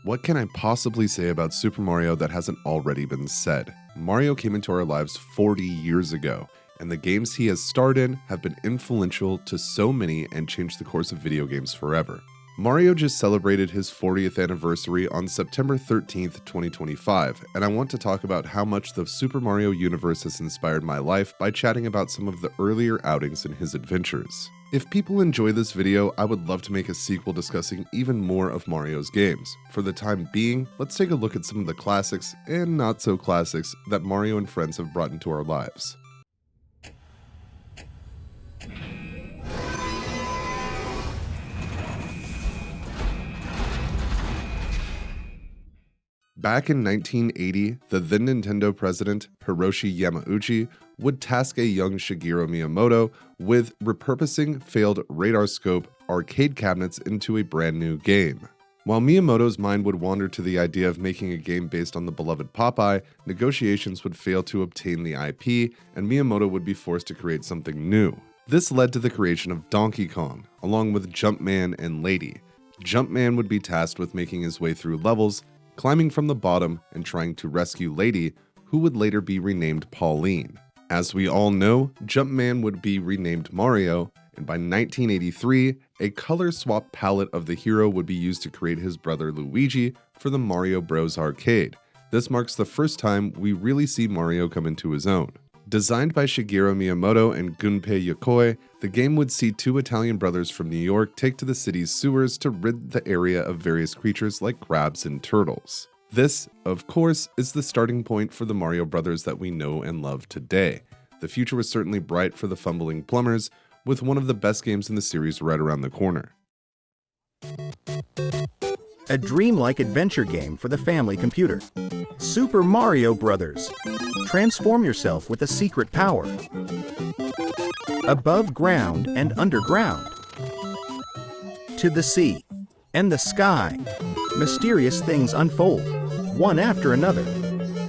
What can I possibly say about Super Mario that hasn't already been said? Mario came into our lives 40 years ago, and the games he has starred in have been influential to so many and changed the course of video games forever. Mario just celebrated his 40th anniversary on September 13th, 2025, and I want to talk about how much the Super Mario universe has inspired my life by chatting about some of the earlier outings in his adventures. If people enjoy this video, I would love to make a sequel discussing even more of Mario's games. For the time being, let's take a look at some of the classics and not so classics that Mario and friends have brought into our lives. Back in 1980, the then Nintendo president, Hiroshi Yamauchi, would task a young Shigeru Miyamoto with repurposing failed radar scope arcade cabinets into a brand new game. While Miyamoto's mind would wander to the idea of making a game based on the beloved Popeye, negotiations would fail to obtain the IP, and Miyamoto would be forced to create something new. This led to the creation of Donkey Kong, along with Jumpman and Lady. Jumpman would be tasked with making his way through levels, climbing from the bottom and trying to rescue Lady, who would later be renamed Pauline. As we all know, Jumpman would be renamed Mario, and by 1983, a color swap palette of the hero would be used to create his brother Luigi for the Mario Bros. Arcade. This marks the first time we really see Mario come into his own. Designed by Shigeru Miyamoto and Gunpei Yokoi, the game would see two Italian brothers from New York take to the city's sewers to rid the area of various creatures like crabs and turtles. This, of course, is the starting point for the Mario Brothers that we know and love today. The future was certainly bright for the fumbling plumbers, with one of the best games in the series right around the corner. A dreamlike adventure game for the family computer. Super Mario Brothers. Transform yourself with a secret power. Above ground and underground. To the sea and the sky. Mysterious things unfold, one after another.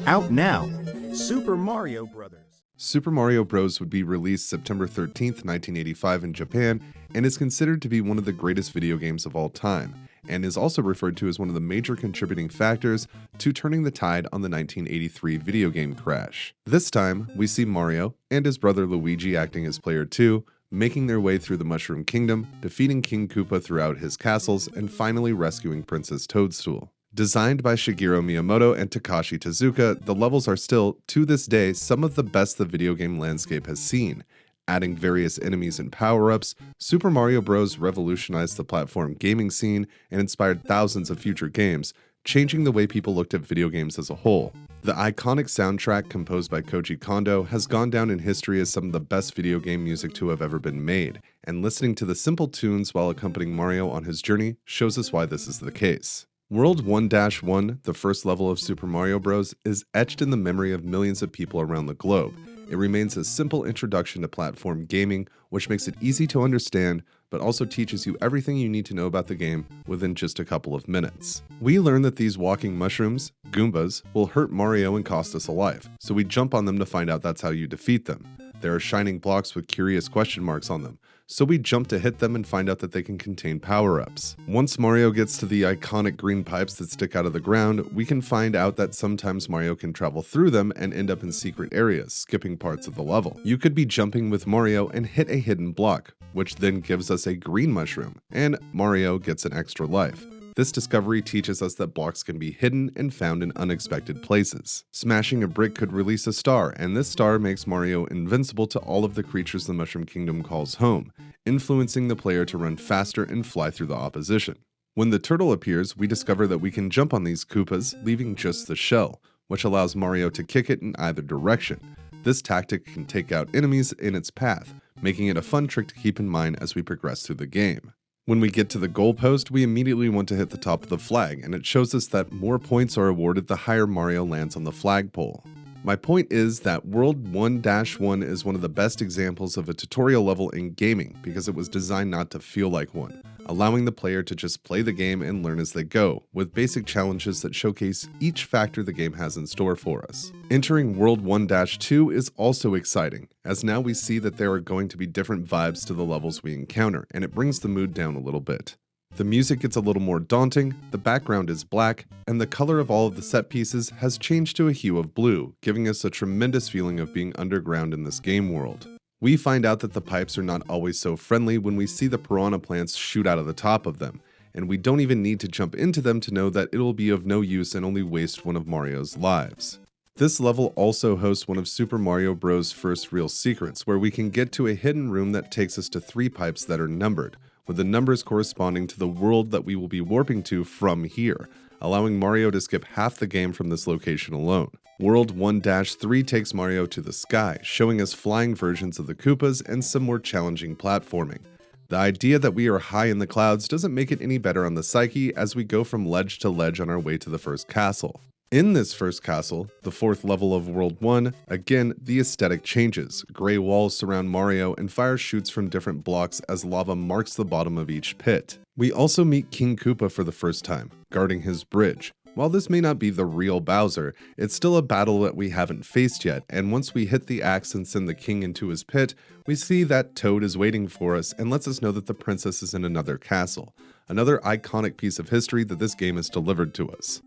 Out now, Super Mario Brothers. Super Mario Bros. Would be released September 13th, 1985 in Japan, and is considered to be one of the greatest video games of all time, and is also referred to as one of the major contributing factors to turning the tide on the 1983 video game crash. This time, we see Mario and his brother Luigi acting as player 2, making their way through the Mushroom Kingdom, defeating King Koopa throughout his castles, and finally rescuing Princess Toadstool. Designed by Shigeru Miyamoto and Takashi Tezuka, the levels are still, to this day, some of the best the video game landscape has seen. Adding various enemies and power-ups, Super Mario Bros. Revolutionized the platform gaming scene and inspired thousands of future games, changing the way people looked at video games as a whole. The iconic soundtrack composed by Koji Kondo has gone down in history as some of the best video game music to have ever been made, and listening to the simple tunes while accompanying Mario on his journey shows us why this is the case. World 1-1, the first level of Super Mario Bros., is etched in the memory of millions of people around the globe. It remains a simple introduction to platform gaming, which makes it easy to understand, but also teaches you everything you need to know about the game within just a couple of minutes. We learn that these walking mushrooms, Goombas, will hurt Mario and cost us a life, so we jump on them to find out that's how you defeat them. There are shining blocks with curious question marks on them, so we jump to hit them and find out that they can contain power-ups. Once Mario gets to the iconic green pipes that stick out of the ground, we can find out that sometimes Mario can travel through them and end up in secret areas, skipping parts of the level. You could be jumping with Mario and hit a hidden block, which then gives us a green mushroom, and Mario gets an extra life. This discovery teaches us that blocks can be hidden and found in unexpected places. Smashing a brick could release a star, and this star makes Mario invincible to all of the creatures the Mushroom Kingdom calls home, influencing the player to run faster and fly through the opposition. When the turtle appears, we discover that we can jump on these Koopas, leaving just the shell, which allows Mario to kick it in either direction. This tactic can take out enemies in its path, making it a fun trick to keep in mind as we progress through the game. When we get to the goalpost, we immediately want to hit the top of the flag, and it shows us that more points are awarded the higher Mario lands on the flagpole. My point is that World 1-1 is one of the best examples of a tutorial level in gaming because it was designed not to feel like one, allowing the player to just play the game and learn as they go, with basic challenges that showcase each factor the game has in store for us. Entering World 1-2 is also exciting, as now we see that there are going to be different vibes to the levels we encounter, and it brings the mood down a little bit. The music gets a little more daunting, the background is black, and the color of all of the set pieces has changed to a hue of blue, giving us a tremendous feeling of being underground in this game world. We find out that the pipes are not always so friendly when we see the piranha plants shoot out of the top of them, and we don't even need to jump into them to know that it'll be of no use and only waste one of Mario's lives. This level also hosts one of Super Mario Bros. First real secrets, where we can get to a hidden room that takes us to 3 pipes that are numbered, with the numbers corresponding to the world that we will be warping to from here, allowing Mario to skip half the game from this location alone. World 1-3 takes Mario to the sky, showing us flying versions of the Koopas and some more challenging platforming. The idea that we are high in the clouds doesn't make it any better on the psyche as we go from ledge to ledge on our way to the first castle. In this first castle, the 4th level of World 1, again, the aesthetic changes. Gray walls surround Mario and fire shoots from different blocks as lava marks the bottom of each pit. We also meet King Koopa for the first time, guarding his bridge. While this may not be the real Bowser, it's still a battle that we haven't faced yet, and once we hit the axe and send the king into his pit, we see that Toad is waiting for us and lets us know that the princess is in another castle. Another iconic piece of history that this game has delivered to us.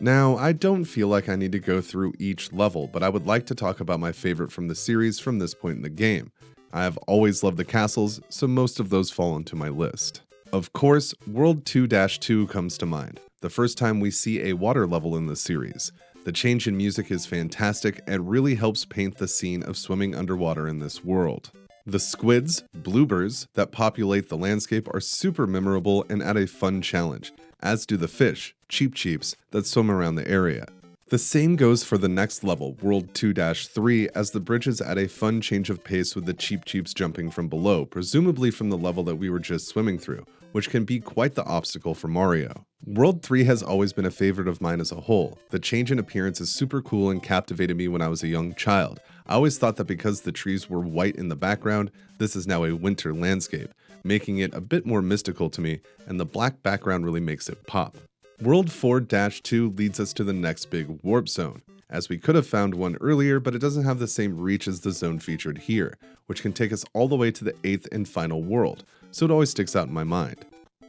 Now, I don't feel like I need to go through each level, but I would like to talk about my favorite from the series from this point in the game. I have always loved the castles, so most of those fall into my list. Of course, World 2-2 comes to mind, the first time we see a water level in the series. The change in music is fantastic and really helps paint the scene of swimming underwater in this world. The squids, bloopers, that populate the landscape are super memorable and add a fun challenge, as do the fish, cheep-cheeps, that swim around the area. The same goes for the next level, World 2-3, as the bridges add a fun change of pace with the cheep-cheeps jumping from below, presumably from the level that we were just swimming through, which can be quite the obstacle for Mario. World 3 has always been a favorite of mine as a whole. The change in appearance is super cool and captivated me when I was a young child. I always thought that because the trees were white in the background, this is now a winter landscape, making it a bit more mystical to me, and the black background really makes it pop. World 4-2 leads us to the next big warp zone, as we could have found one earlier, but it doesn't have the same reach as the zone featured here, which can take us all the way to the 8th and final world, so it always sticks out in my mind.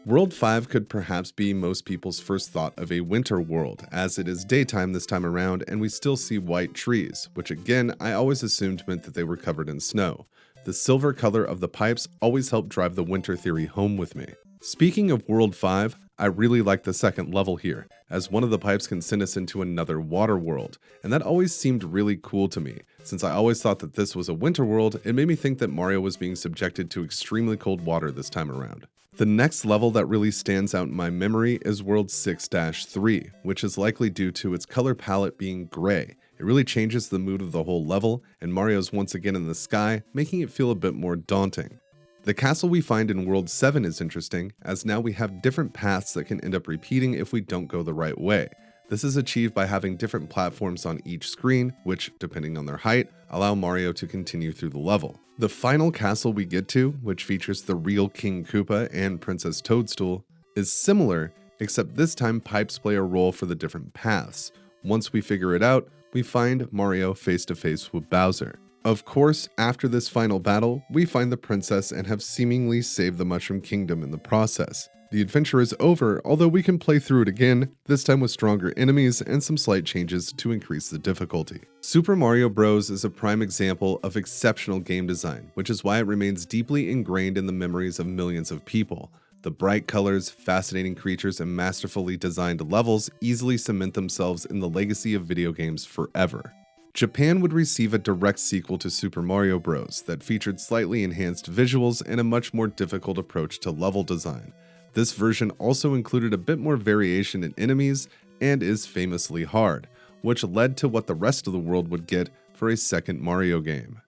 World 5 could perhaps be most people's first thought of a winter world, as it is daytime this time around and we still see white trees, which again I always assumed meant that they were covered in snow. The silver color of the pipes always helped drive the winter theory home with me. Speaking of World 5, I really like the second level here, as one of the pipes can send us into another water world, and that always seemed really cool to me. Since I always thought that this was a winter world, it made me think that Mario was being subjected to extremely cold water this time around. The next level that really stands out in my memory is World 6-3, which is likely due to its color palette being gray. It really changes the mood of the whole level, and Mario's once again in the sky, making it feel a bit more daunting. The castle we find in World 7 is interesting, as now we have different paths that can end up repeating if we don't go the right way. This is achieved by having different platforms on each screen, which, depending on their height, allow Mario to continue through the level. The final castle we get to, which features the real King Koopa and Princess Toadstool, is similar, except this time pipes play a role for the different paths. Once we figure it out, we find Mario face to face with Bowser. Of course, after this final battle, we find the princess and have seemingly saved the Mushroom Kingdom in the process. The adventure is over, although we can play through it again, this time with stronger enemies and some slight changes to increase the difficulty. Super Mario Bros. Is a prime example of exceptional game design, which is why it remains deeply ingrained in the memories of millions of people. The bright colors, fascinating creatures, and masterfully designed levels easily cement themselves in the legacy of video games forever. Japan would receive a direct sequel to Super Mario Bros. That featured slightly enhanced visuals and a much more difficult approach to level design. This version also included a bit more variation in enemies and is famously hard, which led to what the rest of the world would get for a second Mario game.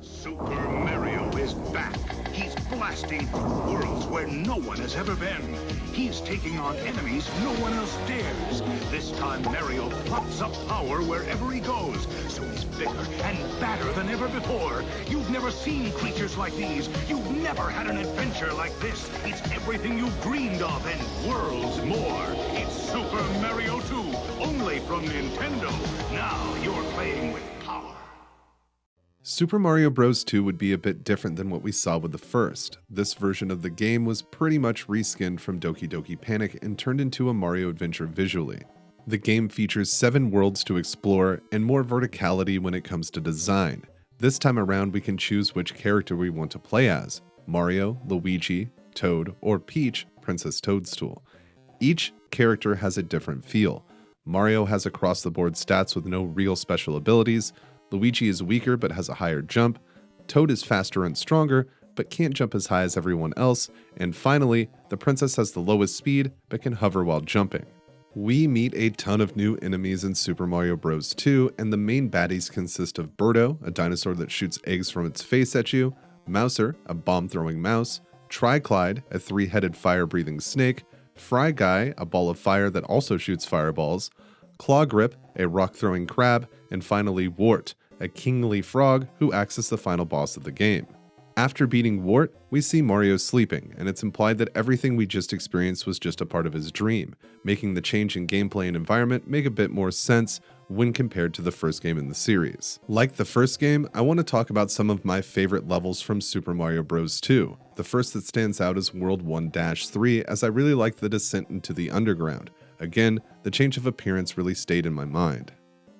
Super Mario is back. He's blasting through worlds where no one has ever been. He's taking on enemies no one else dares. This time Mario pops up power wherever he goes, so he's bigger and badder than ever before. You've never seen creatures like these. You've never had an adventure like this. It's everything you've dreamed of and worlds more. It's Super Mario 2, only from Nintendo. Now you're playing with power. Super Mario Bros. 2 would be a bit different than what we saw with the first. This version of the game was pretty much reskinned from Doki Doki Panic and turned into a Mario adventure visually. The game features 7 worlds to explore and more verticality when it comes to design. This time around we can choose which character we want to play as: Mario, Luigi, Toad, or Peach, Princess Toadstool. Each character has a different feel. Mario has across-the-board stats with no real special abilities. Luigi is weaker but has a higher jump. Toad is faster and stronger, but can't jump as high as everyone else. And finally, the princess has the lowest speed, but can hover while jumping. We meet a ton of new enemies in Super Mario Bros. 2, and the main baddies consist of Birdo, a dinosaur that shoots eggs from its face at you, Mouser, a bomb-throwing mouse, Triclyde, a 3-headed fire-breathing snake, Fry Guy, a ball of fire that also shoots fireballs, Claw Grip, a rock-throwing crab, and finally Wart, a kingly frog who acts as the final boss of the game. After beating Wart, we see Mario sleeping, and it's implied that everything we just experienced was just a part of his dream, making the change in gameplay and environment make a bit more sense when compared to the first game in the series. Like the first game, I want to talk about some of my favorite levels from Super Mario Bros. 2. The first that stands out is World 1-3, as I really liked the descent into the underground. Again, the change of appearance really stayed in my mind.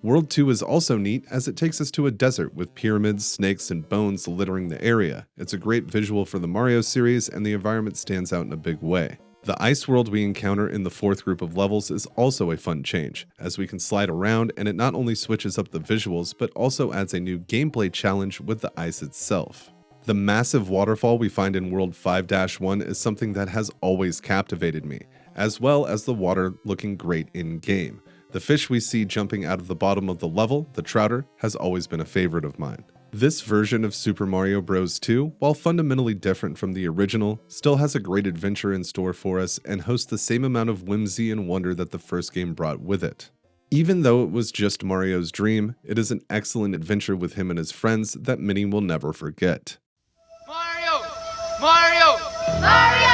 World 2 is also neat as it takes us to a desert with pyramids, snakes, and bones littering the area. It's a great visual for the Mario series, and the environment stands out in a big way. The ice world we encounter in the 4th group of levels is also a fun change, as we can slide around and it not only switches up the visuals, but also adds a new gameplay challenge with the ice itself. The massive waterfall we find in World 5-1 is something that has always captivated me, as well as the water looking great in-game. The fish we see jumping out of the bottom of the level, the Trouter, has always been a favorite of mine. This version of Super Mario Bros. 2, while fundamentally different from the original, still has a great adventure in store for us and hosts the same amount of whimsy and wonder that the first game brought with it. Even though it was just Mario's dream, it is an excellent adventure with him and his friends that many will never forget. Mario! Mario! Mario!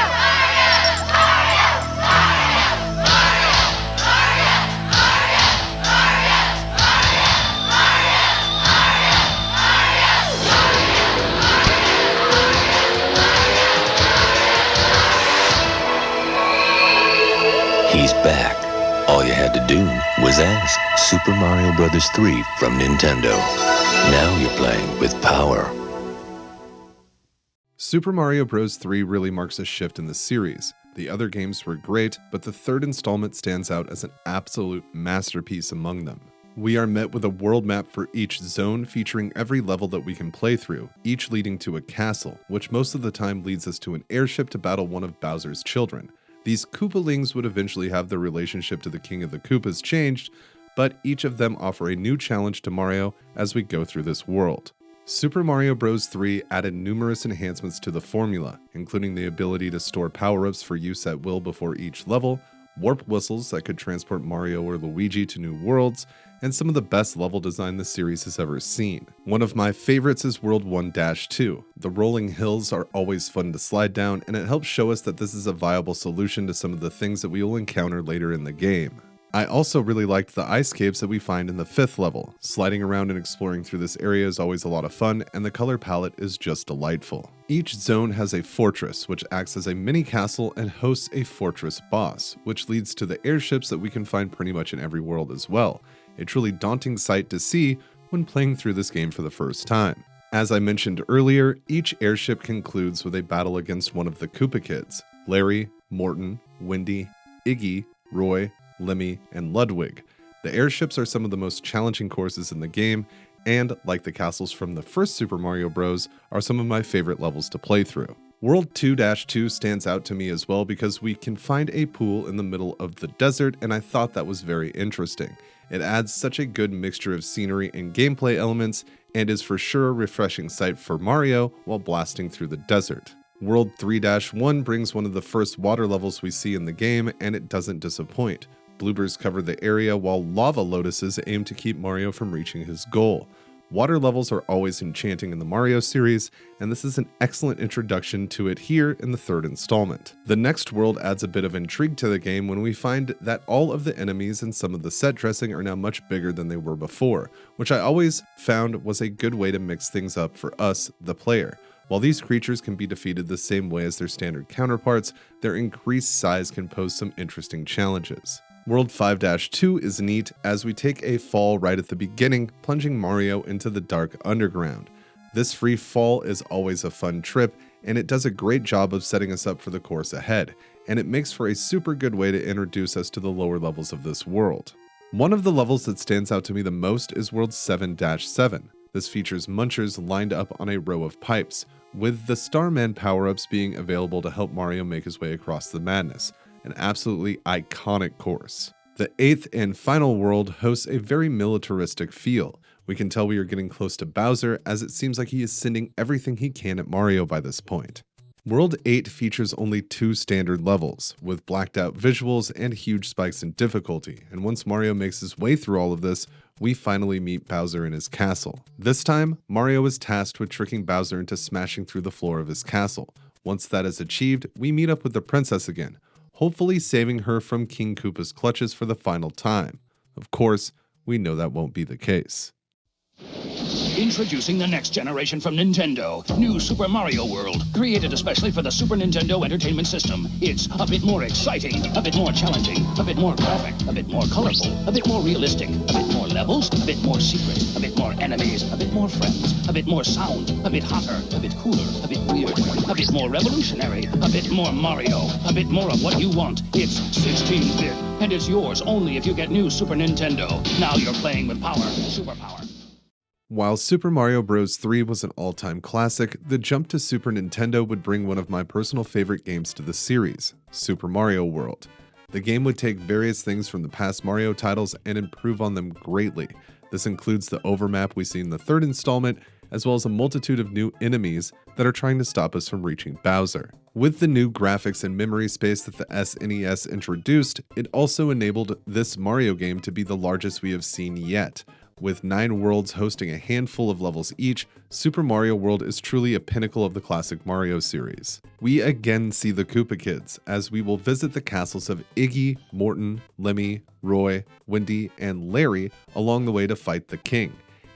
He's back. All you had to do was ask. Super Mario Bros. 3 from Nintendo. Now you're playing with power. Super Mario Bros. 3 really marks a shift in the series. The other games were great, but the third installment stands out as an absolute masterpiece among them. We are met with a world map for each zone featuring every level that we can play through, each leading to a castle, which most of the time leads us to an airship to battle one of Bowser's children. These Koopalings would eventually have their relationship to the King of the Koopas changed, but each of them offer a new challenge to Mario as we go through this world. Super Mario Bros. 3 added numerous enhancements to the formula, including the ability to store power-ups for use at will before each level, warp whistles that could transport Mario or Luigi to new worlds, and some of the best level design the series has ever seen. One of my favorites is World 1-2. The rolling hills are always fun to slide down, and it helps show us that this is a viable solution to some of the things that we will encounter later in the game. I also really liked the ice caves that we find in the 5th level. Sliding around and exploring through this area is always a lot of fun, and the color palette is just delightful. Each zone has a fortress, which acts as a mini castle and hosts a fortress boss, which leads to the airships that we can find pretty much in every world as well. A truly daunting sight to see when playing through this game for the first time. As I mentioned earlier, each airship concludes with a battle against one of the Koopa Kids: Larry, Morton, Wendy, Iggy, Roy, Lemmy, and Ludwig. The airships are some of the most challenging courses in the game, and, like the castles from the first Super Mario Bros., are some of my favorite levels to play through. World 2-2 stands out to me as well because we can find a pool in the middle of the desert, and I thought that was very interesting. It adds such a good mixture of scenery and gameplay elements, and is for sure a refreshing sight for Mario while blasting through the desert. World 3-1 brings one of the first water levels we see in the game, and it doesn't disappoint. Bloopers cover the area while lava lotuses aim to keep Mario from reaching his goal. Water levels are always enchanting in the Mario series, and this is an excellent introduction to it here in the third installment. The next world adds a bit of intrigue to the game when we find that all of the enemies and some of the set dressing are now much bigger than they were before, which I always found was a good way to mix things up for us, the player. While these creatures can be defeated the same way as their standard counterparts, their increased size can pose some interesting challenges. World 5-2 is neat as we take a fall right at the beginning, plunging Mario into the dark underground. This free fall is always a fun trip, and it does a great job of setting us up for the course ahead, and it makes for a super good way to introduce us to the lower levels of this world. One of the levels that stands out to me the most is World 7-7. This features munchers lined up on a row of pipes, with the Starman power-ups being available to help Mario make his way across the madness. An absolutely iconic course. The 8th and final world hosts a very militaristic feel. We can tell we are getting close to Bowser, as it seems like he is sending everything he can at Mario by this point. World 8 features only 2 standard levels, with blacked out visuals and huge spikes in difficulty, and once Mario makes his way through all of this, we finally meet Bowser in his castle. This time, Mario is tasked with tricking Bowser into smashing through the floor of his castle. Once that is achieved, we meet up with the princess again, hopefully saving her from King Koopa's clutches for the final time. Of course, we know that won't be the case. Introducing the next generation from Nintendo, New Super Mario World, created especially for the Super Nintendo Entertainment System. It's a bit more exciting, a bit more challenging, a bit more graphic, a bit more colorful, a bit more realistic, a bit more levels, a bit more secret, a bit more enemies, a bit more friends, a bit more sound, a bit hotter, a bit cooler, a bit weird, a bit more revolutionary, a bit more Mario, a bit more of what you want. It's 16-bit, and it's yours only if you get New Super Nintendo. Now you're playing with power, superpower. While Super Mario Bros. 3 was an all-time classic, the jump to Super Nintendo would bring one of my personal favorite games to the series, Super Mario World. The game would take various things from the past Mario titles and improve on them greatly. This includes the overmap we see in the third installment, as well as a multitude of new enemies that are trying to stop us from reaching Bowser. With the new graphics and memory space that the SNES introduced, it also enabled this Mario game to be the largest we have seen yet. With 9 worlds hosting a handful of levels each, Super Mario World is truly a pinnacle of the classic Mario series. We again see the Koopa Kids, as we will visit the castles of Iggy, Morton, Lemmy, Roy, Wendy, and Larry along the way to fight the king.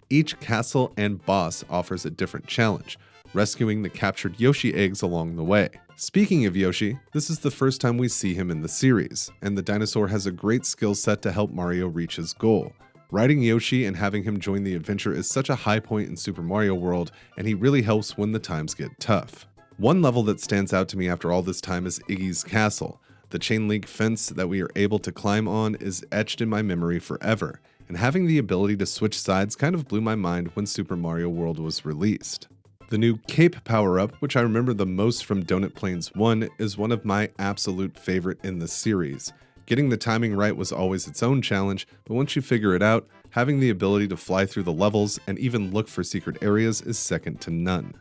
Each castle and boss offers a different challenge, rescuing the captured Yoshi eggs along the way. Speaking of Yoshi, this is the first time we see him in the series, and the dinosaur has a great skill set to help Mario reach his goal. Riding Yoshi and having him join the adventure is such a high point in Super Mario World, and he really helps when the times get tough. One level that stands out to me after all this time is Iggy's castle. The chain link fence that we are able to climb on is etched in my memory forever, and having the ability to switch sides kind of blew my mind when Super Mario World was released. The new Cape power-up, which I remember the most from Donut Plains 1, is one of my absolute favorite in the series. Getting the timing right was always its own challenge, but once you figure it out, having the ability to fly through the levels and even look for secret areas is second to none.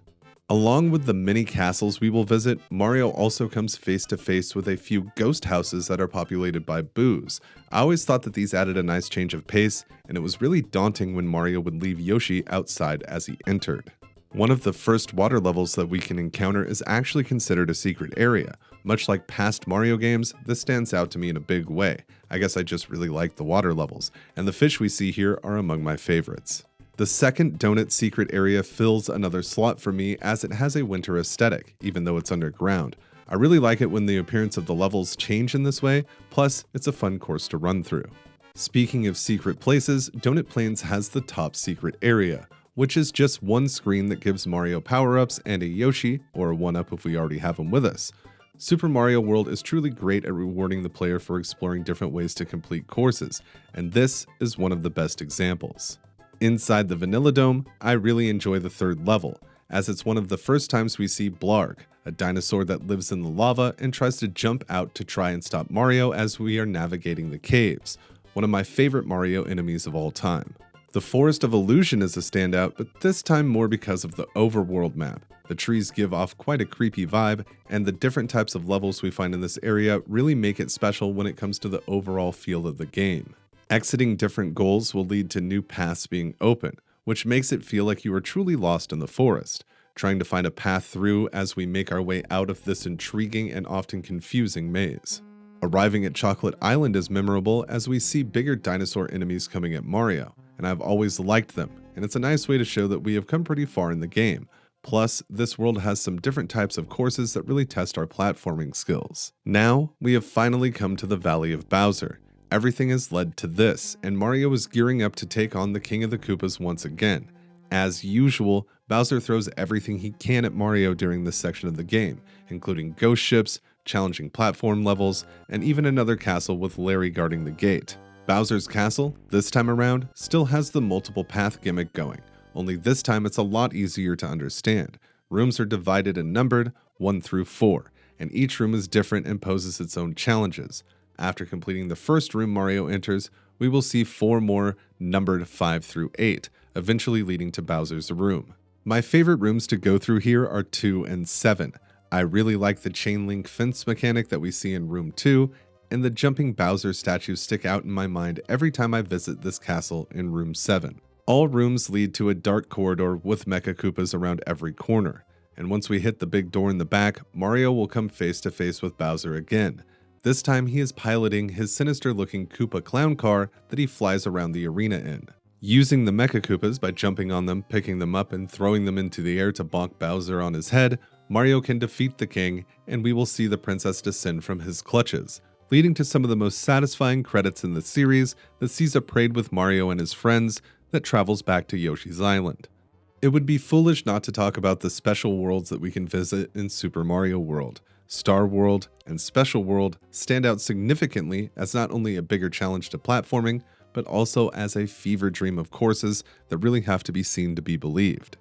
Along with the many castles we will visit, Mario also comes face to face with a few ghost houses that are populated by boos. I always thought that these added a nice change of pace, and it was really daunting when Mario would leave Yoshi outside as he entered. One of the first water levels that we can encounter is actually considered a secret area. Much like past Mario games, this stands out to me in a big way. I guess I just really like the water levels, and the fish we see here are among my favorites. The second donut secret area fills another slot for me as it has a winter aesthetic, even though it's underground. I really like it when the appearance of the levels change in this way, plus it's a fun course to run through. Speaking of secret places, Donut Plains has the top secret area, which is just one screen that gives Mario power-ups and a Yoshi, or a 1-up if we already have him with us. Super Mario World is truly great at rewarding the player for exploring different ways to complete courses, and this is one of the best examples. Inside the Vanilla Dome, I really enjoy the third level, as it's one of the first times we see Blarg, a dinosaur that lives in the lava and tries to jump out to try and stop Mario as we are navigating the caves, one of my favorite Mario enemies of all time. The Forest of Illusion is a standout, but this time more because of the overworld map. The trees give off quite a creepy vibe, and the different types of levels we find in this area really make it special when it comes to the overall feel of the game. Exiting different goals will lead to new paths being open, which makes it feel like you are truly lost in the forest, trying to find a path through as we make our way out of this intriguing and often confusing maze. Arriving at Chocolate Island is memorable as we see bigger dinosaur enemies coming at Mario, and I've always liked them, and it's a nice way to show that we have come pretty far in the game. Plus, this world has some different types of courses that really test our platforming skills. Now, we have finally come to the Valley of Bowser. Everything has led to this, and Mario is gearing up to take on the King of the Koopas once again. As usual, Bowser throws everything he can at Mario during this section of the game, including ghost ships, challenging platform levels, and even another castle with Larry guarding the gate. Bowser's castle, this time around, still has the multiple path gimmick going, only this time it's a lot easier to understand. Rooms are divided and numbered 1 through 4, and each room is different and poses its own challenges. After completing the first room Mario enters, we will see 4 more numbered 5 through 8, eventually leading to Bowser's room. My favorite rooms to go through here are 2 and 7. I really like the chain link fence mechanic that we see in room 2, and the jumping Bowser statues stick out in my mind every time I visit this castle in room 7. All rooms lead to a dark corridor with Mecha Koopas around every corner, and once we hit the big door in the back, Mario will come face to face with Bowser again. This time he is piloting his sinister-looking Koopa clown car that he flies around the arena in. Using the Mecha Koopas by jumping on them, picking them up, and throwing them into the air to bonk Bowser on his head, Mario can defeat the king, and we will see the princess descend from his clutches, leading to some of the most satisfying credits in the series that sees a parade with Mario and his friends that travels back to Yoshi's Island. It would be foolish not to talk about the special worlds that we can visit in Super Mario World. Star World and Special World stand out significantly as not only a bigger challenge to platforming, but also as a fever dream of courses that really have to be seen to be believed.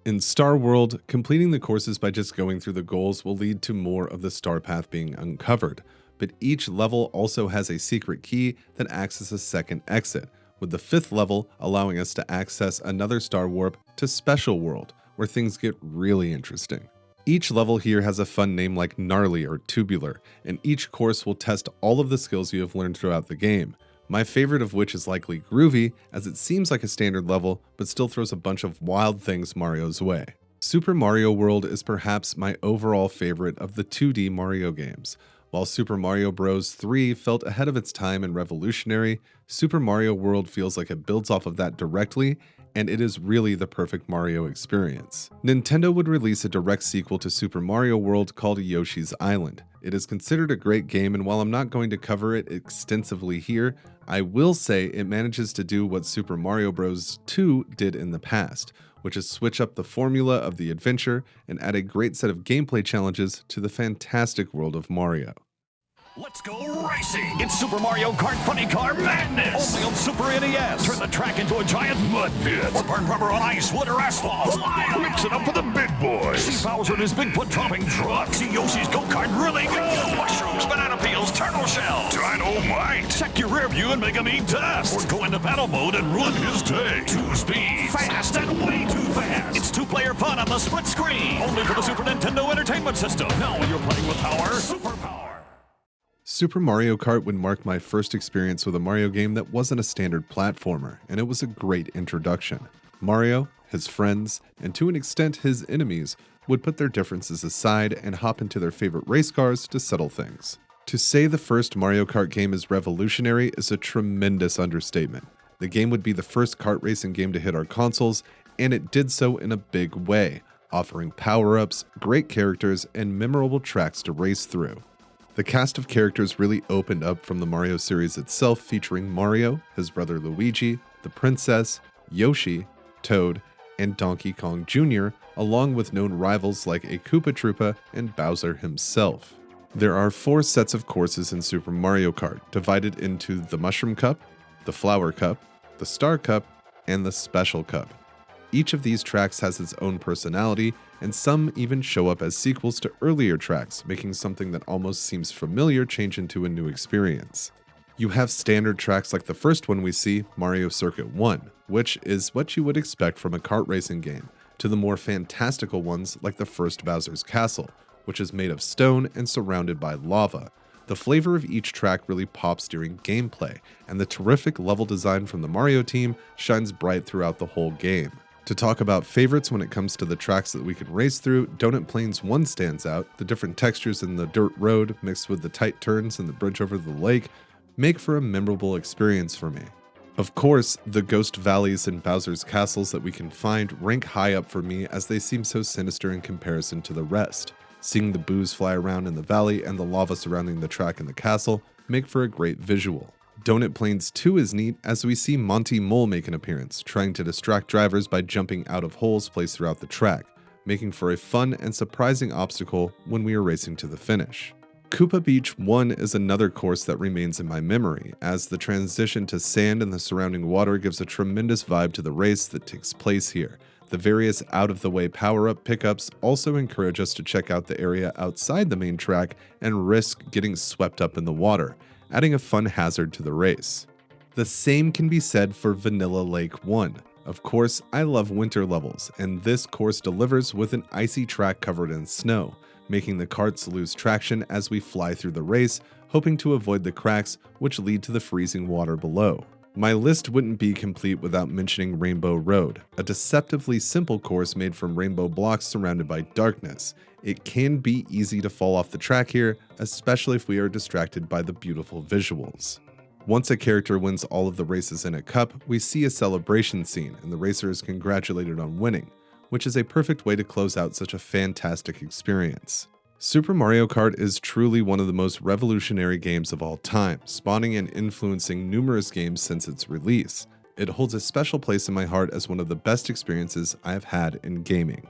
In Star World, completing the courses by just going through the goals will lead to more of the star path being uncovered, but each level also has a secret key that acts as a second exit, with the 5th level allowing us to access another star warp to Special World, where things get really interesting. Each level here has a fun name like Gnarly or Tubular, and each course will test all of the skills you have learned throughout the game. My favorite of which is likely Groovy, as it seems like a standard level, but still throws a bunch of wild things Mario's way. Super Mario World is perhaps my overall favorite of the 2D Mario games. While Super Mario Bros. 3 felt ahead of its time and revolutionary, Super Mario World feels like it builds off of that directly, and it is really the perfect Mario experience. Nintendo would release a direct sequel to Super Mario World called Yoshi's Island. It is considered a great game, and while I'm not going to cover it extensively here, I will say it manages to do what Super Mario Bros. 2 did in the past, which is switch up the formula of the adventure and add a great set of gameplay challenges to the fantastic world of Mario. Let's go racing! It's Super Mario Kart Funny Car Madness! Only on Super NES! Turn the track into a giant mud pit! Or burn rubber on ice, wood, or asphalt! Mix it up for the big boys! See Bowser and his Bigfoot-dropping truck! See Yoshi's go-kart really go! Mushrooms, banana peels, turtle shells! Dynamite! Check your rear view and make him eat dust! Or go into battle mode and ruin his day! 2 speeds! Fast and way too fast! It's 2-player fun on the split screen! Only for the Super Nintendo Entertainment System! Now when you're playing with power, superpower! Super Mario Kart would mark my first experience with a Mario game that wasn't a standard platformer, and it was a great introduction. Mario, his friends, and to an extent his enemies, would put their differences aside and hop into their favorite race cars to settle things. To say the first Mario Kart game is revolutionary is a tremendous understatement. The game would be the first kart racing game to hit our consoles, and it did so in a big way, offering power-ups, great characters, and memorable tracks to race through. The cast of characters really opened up from the Mario series itself, featuring Mario, his brother Luigi, the princess, Yoshi, Toad, and Donkey Kong Jr., along with known rivals like a Koopa Troopa and Bowser himself. There are 4 sets of courses in Super Mario Kart, divided into the Mushroom Cup, the Flower Cup, the Star Cup, and the Special Cup. Each of these tracks has its own personality, and some even show up as sequels to earlier tracks, making something that almost seems familiar change into a new experience. You have standard tracks like the first one we see, Mario Circuit 1, which is what you would expect from a kart racing game, to the more fantastical ones like the first Bowser's Castle, which is made of stone and surrounded by lava, The flavor of each track really pops during gameplay, and the terrific level design from the Mario team shines bright throughout the whole game. To talk about favorites when it comes to the tracks that we can race through, Donut Plains 1 stands out. The different textures in the dirt road, mixed with the tight turns and the bridge over the lake, make for a memorable experience for me. Of course, the ghost valleys and Bowser's castles that we can find rank high up for me as they seem so sinister in comparison to the rest. Seeing the boos fly around in the valley and the lava surrounding the track in the castle make for a great visual. Donut Plains 2 is neat as we see Monty Mole make an appearance, trying to distract drivers by jumping out of holes placed throughout the track, making for a fun and surprising obstacle when we are racing to the finish. Koopa Beach 1 is another course that remains in my memory, as the transition to sand and the surrounding water gives a tremendous vibe to the race that takes place here. The various out-of-the-way power-up pickups also encourage us to check out the area outside the main track and risk getting swept up in the water, adding a fun hazard to the race. The same can be said for Vanilla Lake 1. Of course, I love winter levels, and this course delivers with an icy track covered in snow, making the karts lose traction as we fly through the race, hoping to avoid the cracks which lead to the freezing water below. My list wouldn't be complete without mentioning Rainbow Road, a deceptively simple course made from rainbow blocks surrounded by darkness. It can be easy to fall off the track here, especially if we are distracted by the beautiful visuals. Once a character wins all of the races in a cup, we see a celebration scene and the racer is congratulated on winning, which is a perfect way to close out such a fantastic experience. Super Mario Kart is truly one of the most revolutionary games of all time, spawning and influencing numerous games since its release. It holds a special place in my heart as one of the best experiences I have had in gaming.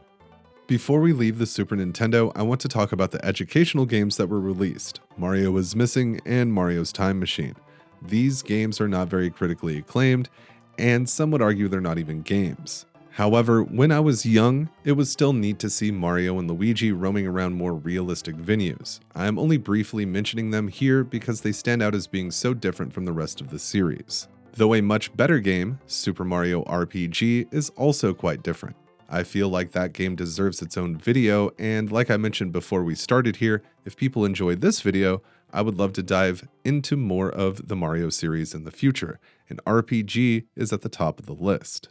Before we leave the Super Nintendo, I want to talk about the educational games that were released, Mario is Missing and Mario's Time Machine. These games are not very critically acclaimed, and some would argue they're not even games. However, when I was young, it was still neat to see Mario and Luigi roaming around more realistic venues. I am only briefly mentioning them here because they stand out as being so different from the rest of the series. Though a much better game, Super Mario RPG, is also quite different. I feel like that game deserves its own video, and like I mentioned before we started here, if people enjoyed this video, I would love to dive into more of the Mario series in the future, and RPG is at the top of the list.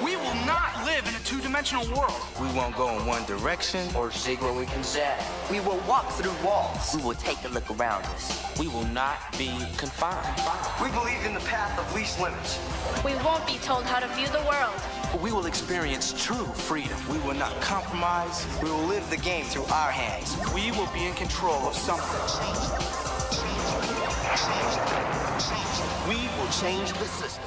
We will not live in a two-dimensional world. We won't go in one direction or dig where we can zag. We will walk through walls. We will take a look around us. We will not be confined. We believe in the path of least limits. We won't be told how to view the world. We will experience true freedom. We will not compromise. We will live the game through our hands. We will be in control of something. We will change the system.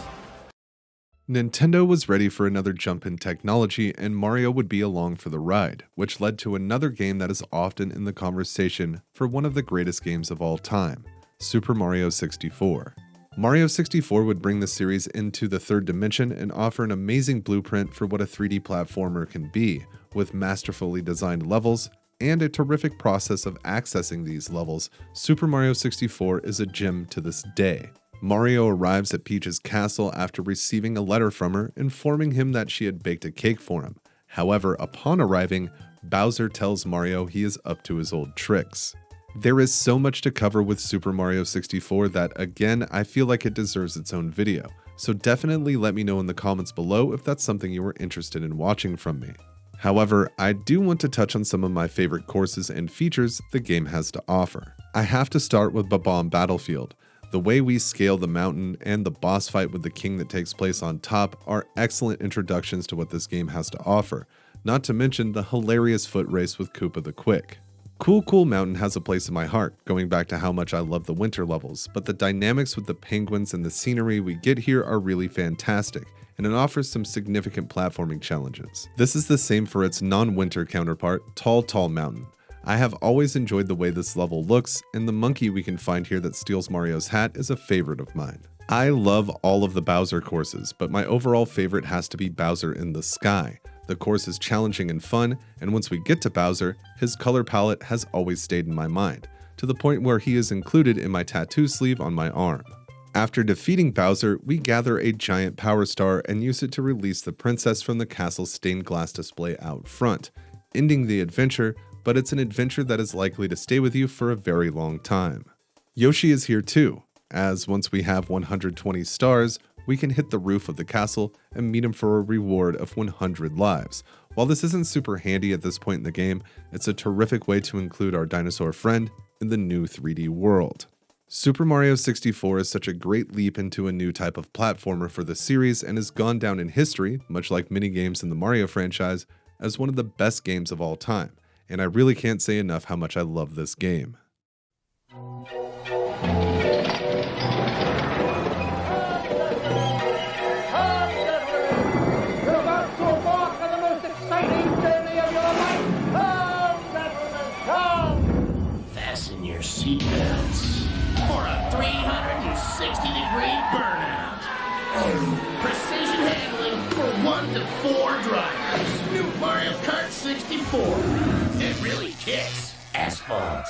Nintendo was ready for another jump in technology, and Mario would be along for the ride, which led to another game that is often in the conversation for one of the greatest games of all time, Super Mario 64. Mario 64 would bring the series into the third dimension and offer an amazing blueprint for what a 3D platformer can be, with masterfully designed levels and a terrific process of accessing these levels. Super Mario 64 is a gem to this day. Mario arrives at Peach's castle after receiving a letter from her informing him that she had baked a cake for him. However, upon arriving, Bowser tells Mario he is up to his old tricks. There is so much to cover with Super Mario 64 that, again, I feel like it deserves its own video, so definitely let me know in the comments below if that's something you were interested in watching from me. However, I do want to touch on some of my favorite courses and features the game has to offer. I have to start with Bob-omb Battlefield. The way we scale the mountain and the boss fight with the king that takes place on top are excellent introductions to what this game has to offer, not to mention the hilarious foot race with Koopa the Quick. Cool Mountain has a place in my heart, going back to how much I love the winter levels, but the dynamics with the penguins and the scenery we get here are really fantastic, and it offers some significant platforming challenges. This is the same for its non-winter counterpart, Tall Mountain. I have always enjoyed the way this level looks, and the monkey we can find here that steals Mario's hat is a favorite of mine. I love all of the Bowser courses, but my overall favorite has to be Bowser in the Sky. The course is challenging and fun, and once we get to Bowser, his color palette has always stayed in my mind, to the point where he is included in my tattoo sleeve on my arm. After defeating Bowser, we gather a giant power star and use it to release the princess from the castle's stained glass display out front, ending the adventure but it's an adventure that is likely to stay with you for a very long time. Yoshi is here too, as once we have 120 stars, we can hit the roof of the castle and meet him for a reward of 100 lives. While this isn't super handy at this point in the game, it's a terrific way to include our dinosaur friend in the new 3D world. Super Mario 64 is such a great leap into a new type of platformer for the series and has gone down in history, much like many games in the Mario franchise, as one of the best games of all time, and I really can't say enough how much I love this game. Fasten your seatbelts for a 360-degree burnout. Precision handling for 1 to 4 drivers. New Mario Kart 64. It really kicks asphalt.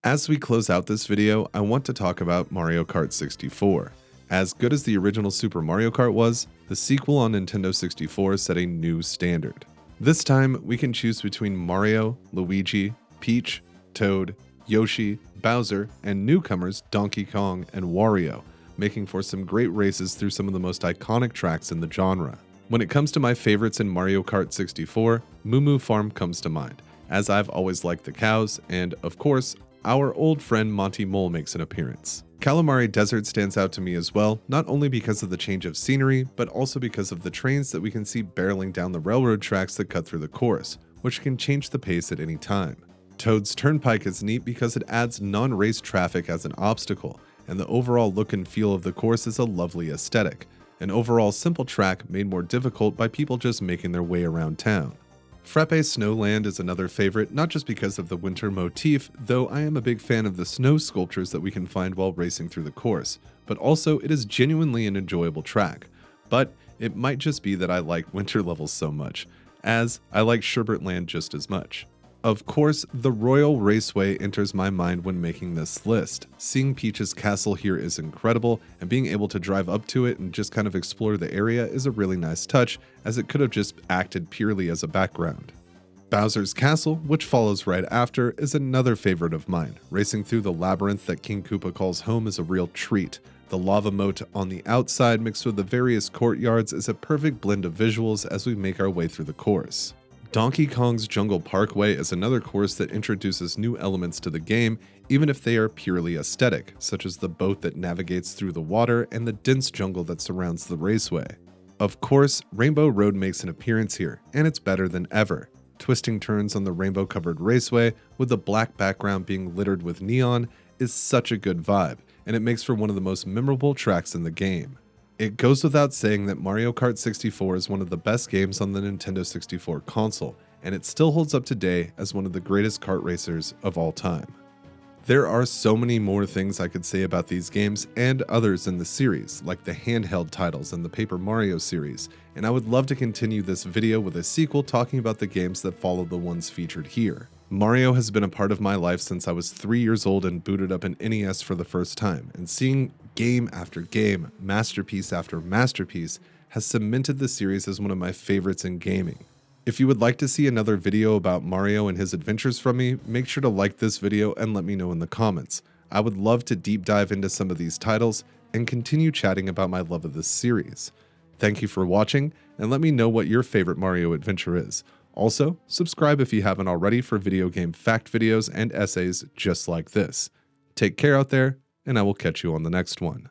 As we close out this video, I want to talk about Mario Kart 64. As good as the original Super Mario Kart was, the sequel on Nintendo 64 set a new standard. This time, we can choose between Mario, Luigi, Peach, Toad, Yoshi, Bowser, and newcomers Donkey Kong and Wario, making for some great races through some of the most iconic tracks in the genre. When it comes to my favorites in Mario Kart 64, Moo Moo Farm comes to mind, as I've always liked the cows, and of course, our old friend Monty Mole makes an appearance. Calamari Desert stands out to me as well, not only because of the change of scenery, but also because of the trains that we can see barreling down the railroad tracks that cut through the course, which can change the pace at any time. Toad's Turnpike is neat because it adds non-race traffic as an obstacle, and the overall look and feel of the course is a lovely aesthetic, an overall simple track made more difficult by people just making their way around town. Frappe Snowland is another favorite, not just because of the winter motif, though I am a big fan of the snow sculptures that we can find while racing through the course, but also it is genuinely an enjoyable track. But it might just be that I like winter levels so much, as I like Sherbertland just as much. Of course, the Royal Raceway enters my mind when making this list. Seeing Peach's castle here is incredible, and being able to drive up to it and just kind of explore the area is a really nice touch, as it could have just acted purely as a background. Bowser's Castle, which follows right after, is another favorite of mine. Racing through the labyrinth that King Koopa calls home is a real treat. The lava moat on the outside mixed with the various courtyards is a perfect blend of visuals as we make our way through the course. Donkey Kong's Jungle Parkway is another course that introduces new elements to the game, even if they are purely aesthetic, such as the boat that navigates through the water and the dense jungle that surrounds the raceway. Of course, Rainbow Road makes an appearance here, and it's better than ever. Twisting turns on the rainbow-covered raceway, with the black background being littered with neon, is such a good vibe, and it makes for one of the most memorable tracks in the game. It goes without saying that Mario Kart 64 is one of the best games on the Nintendo 64 console, and it still holds up today as one of the greatest kart racers of all time. There are so many more things I could say about these games and others in the series, like the handheld titles and the Paper Mario series, and I would love to continue this video with a sequel talking about the games that follow the ones featured here. Mario has been a part of my life since I was 3 years old and booted up an NES for the first time, and seeing game after game, masterpiece after masterpiece, has cemented the series as one of my favorites in gaming. If you would like to see another video about Mario and his adventures from me, make sure to like this video and let me know in the comments. I would love to deep dive into some of these titles and continue chatting about my love of this series. Thank you for watching, and let me know what your favorite Mario adventure is. Also, subscribe if you haven't already for video game fact videos and essays just like this. Take care out there, and I will catch you on the next one.